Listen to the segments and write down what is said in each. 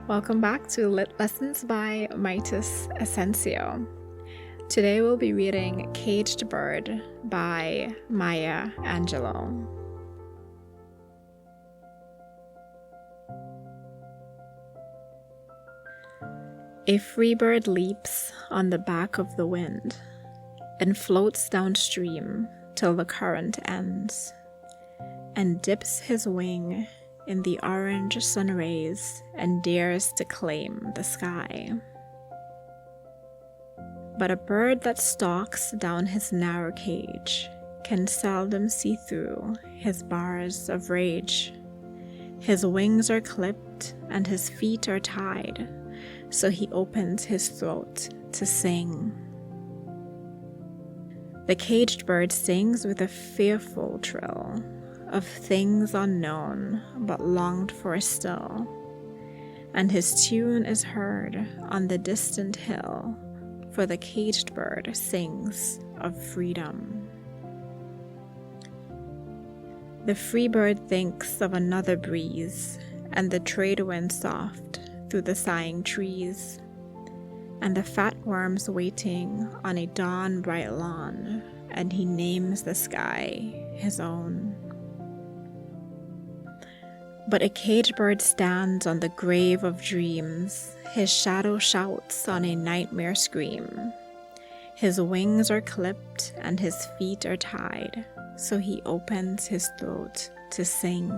Welcome back to Lit Lessons by Maya Angelou. Today we'll be reading Caged Bird by Maya Angelou. A free bird leaps on the back of the wind and floats downstream till the current ends, and dips his wing in the orange sun rays and dares to claim the sky. But a bird that stalks down his narrow cage can seldom see through his bars of rage. His wings are clipped and his feet are tied, so he opens his throat to sing. The caged bird sings with a fearful trill of things unknown but longed for still, and his tune is heard on the distant hill, for the caged bird sings of freedom. The free bird thinks of another breeze, and the trade wind soft through the sighing trees, and the fat worms waiting on a dawn bright lawn, and he names the sky his own. But a caged bird stands on the grave of dreams, his shadow shouts on a nightmare scream. His wings are clipped and his feet are tied, so he opens his throat to sing.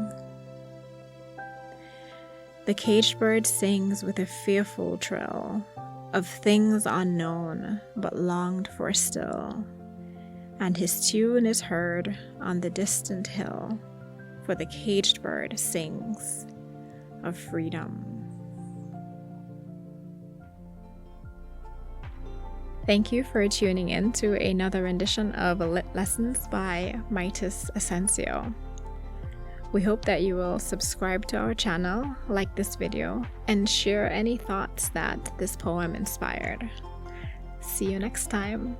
The caged bird sings with a fearful trill of things unknown but longed for still, and his tune is heard on the distant hill, for the caged bird sings of freedom. Thank you for tuning in to another rendition of Lit Lessons by Maya Angelou. We hope that you will subscribe to our channel, like this video, and share any thoughts that this poem inspired. See you next time.